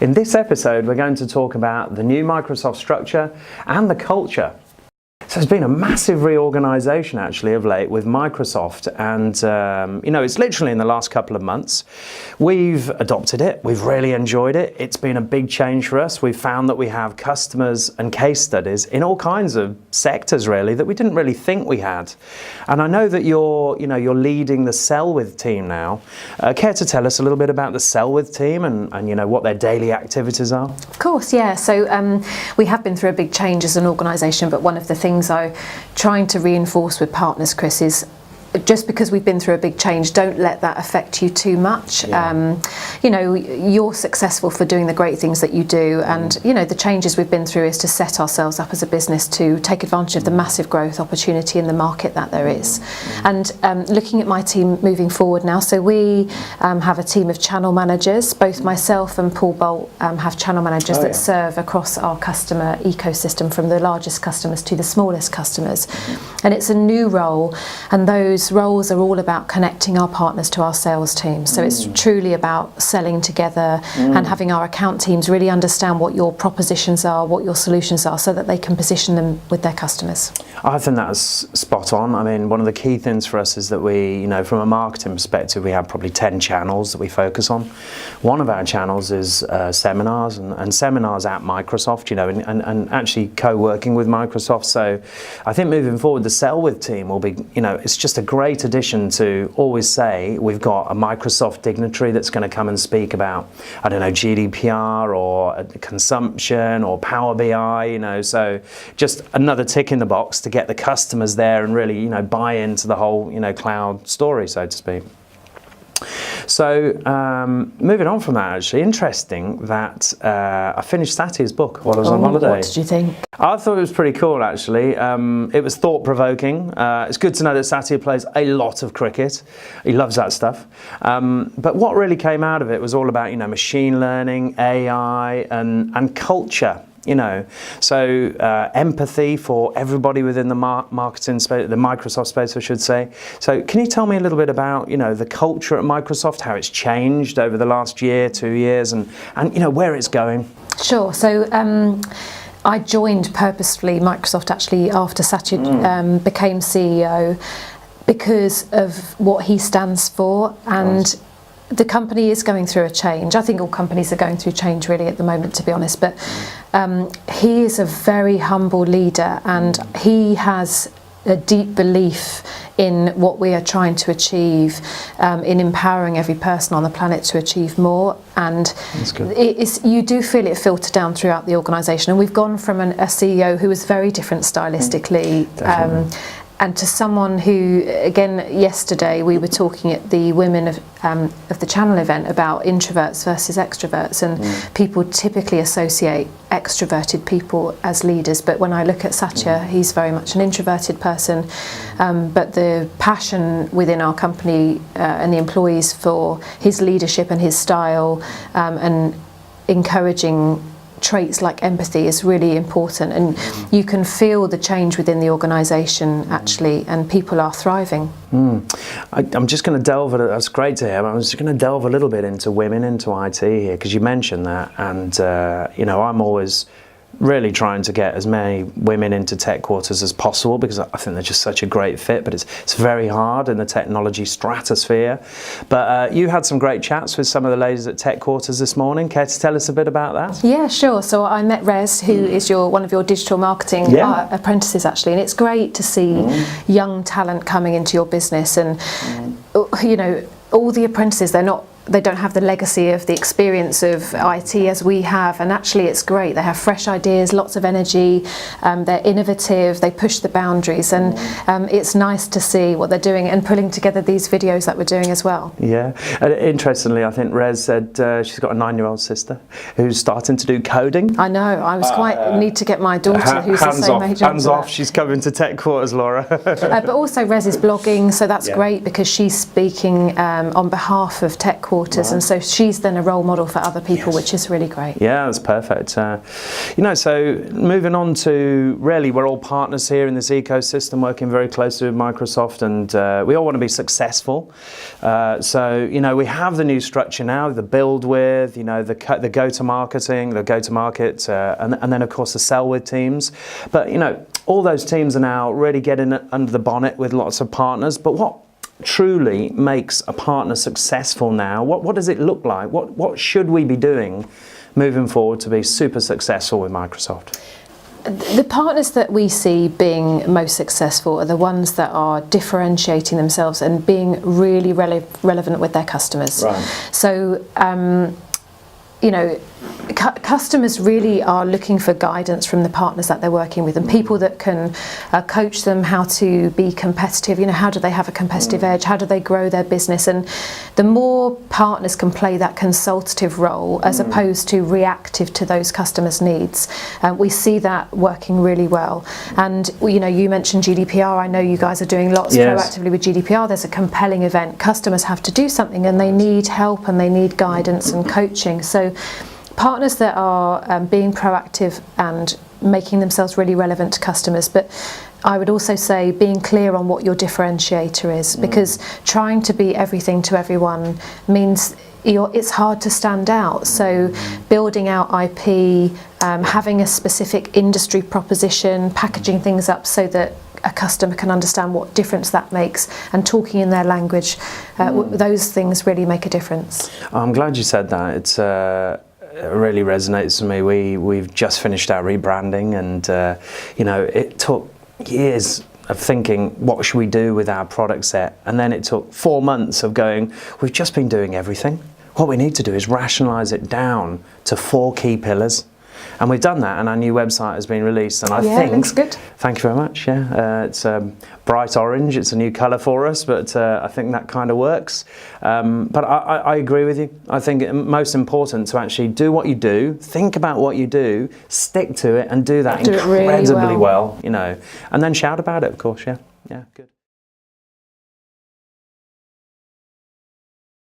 In this episode, we're going to talk about the new Microsoft structure and the culture. So there's been a massive reorganization actually of late with Microsoft, and it's literally in the last couple of months. We've adopted it, we've really enjoyed it. It's been a big change for us. We've found that we have customers and case studies in all kinds of sectors really that we didn't really think we had. And I know that you're leading the Sell With team now. Care to tell us a little bit about the Sell With team and what their daily activities are? Of course, yeah. So we have been through a big change as an organisation, but one of the things I'm trying to reinforce with partners, Chris, is just because we've been through a big change, don't let that affect you too much. Yeah. You're successful for doing the great things that you do, and the changes we've been through is to set ourselves up as a business to take advantage of the massive growth opportunity in the market that there is. And looking at my team moving forward now, so we have a team of channel managers. Both myself and Paul Bolt have channel managers that serve across our customer ecosystem, from the largest customers to the smallest customers. And it's a new role, and those roles are all about connecting our partners to our sales team. So it's truly about selling together and having our account teams really understand what your propositions are, what your solutions are, so that they can position them with their customers. I think that's spot on. I mean, one of the key things for us is that we, from a marketing perspective, we have probably 10 channels that we focus on. One of our channels is seminars and seminars at Microsoft, and actually co-working with Microsoft. So I think moving forward, the Sell With team will be, it's just a great addition to always say we've got a Microsoft dignitary that's going to come and speak about, GDPR or consumption or Power BI, so just another tick in the box to get the customers there and really, buy into the whole, cloud story, so to speak. So moving on from that, actually, interesting that I finished Satya's book while I was on holiday. What did you think? I thought it was pretty cool, actually. It was thought-provoking. It's good to know that Satya plays a lot of cricket. He loves that stuff. But what really came out of it was all about, machine learning, AI, and culture. So empathy for everybody within the marketing space, the Microsoft space, I should say. So can you tell me a little bit about, the culture at Microsoft, how it's changed over the last year, 2 years, and where it's going? Sure. So I joined purposefully Microsoft actually after Satya became CEO, because of what he stands for, and the company is going through a change. I think all companies are going through change really at the moment, to be honest, but he is a very humble leader, and he has a deep belief in what we are trying to achieve, in empowering every person on the planet to achieve more. And you do feel it filter down throughout the organisation. And we've gone from a CEO who was very different stylistically, and to someone who, again, yesterday we were talking at the Women of the Channel event about introverts versus extroverts, and people typically associate extroverted people as leaders. But when I look at Satya, he's very much an introverted person. But the passion within our company and the employees for his leadership and his style and encouraging traits like empathy is really important, and you can feel the change within the organisation actually, and people are thriving. I'm just going to delve, that's great to hear, but I'm just going to delve a little bit into women, into IT here, because you mentioned that, and I'm always really trying to get as many women into Tech Quarters as possible, because I think they're just such a great fit, but it's very hard in the technology stratosphere. But you had some great chats with some of the ladies at Tech Quarters this morning. Care to tell us a bit about that? Yeah, sure. So I met Rez, who is one of your digital marketing apprentices actually, and it's great to see young talent coming into your business, and all the apprentices, they don't have the legacy of the experience of IT as we have, and actually it's great. They have fresh ideas, lots of energy, they're innovative, they push the boundaries, and it's nice to see what they're doing and pulling together these videos that we're doing as well. Yeah, and interestingly, I think Rez said she's got a 9-year-old sister who's starting to do coding. I know, I was quite need to get my daughter who's the same age. Hands off, she's coming to Tech Quarters, Laura. But also Rez is blogging, so that's great, because she's speaking on behalf of Tech Quarters TechQuarters, and so she's then a role model for other people, which is really great. Yeah, that's perfect. You know, so moving on to, really, we're all partners here in this ecosystem, working very closely with Microsoft, and we all want to be successful. So, you know, we have the new structure now, the build with, you know, the go-to-market, and then of course the sell with teams. But, you know, all those teams are now really getting under the bonnet with lots of partners. But what truly makes a partner successful now? What does it look like? What should we be doing moving forward to be super successful with Microsoft? The partners that we see being most successful are the ones that are differentiating themselves and being really relevant with their customers. Right. So, you know, customers really are looking for guidance from the partners that they're working with, and people that can coach them how to be competitive. You know, how do they have a competitive edge? How do they grow their business? And the more partners can play that consultative role as opposed to reactive to those customers' needs, we see that working really well. And you know, you mentioned GDPR. I know you guys are doing lots proactively with GDPR. There's a compelling event. Customers have to do something, and they need help, and they need guidance and coaching. So partners that are being proactive and making themselves really relevant to customers, but I would also say being clear on what your differentiator is, because trying to be everything to everyone means it's hard to stand out. So building out IP, having a specific industry proposition, packaging things up so that a customer can understand what difference that makes, and talking in their language, those things really make a difference. I'm glad you said that. It really resonates with me. We've just finished our rebranding, and you know, it took years of thinking, what should we do with our product set? And then it took 4 months of going, we've just been doing everything. What we need to do is rationalize it down to 4 key pillars. And we've done that, and our new website has been released, and I think, it looks good. Thank you very much. Yeah, it's bright orange. It's a new colour for us, but I think that kind of works. But I agree with you. I think it's most important to actually do what you do, think about what you do, stick to it, and do that incredibly well. You know, and then shout about it, of course. Yeah, good.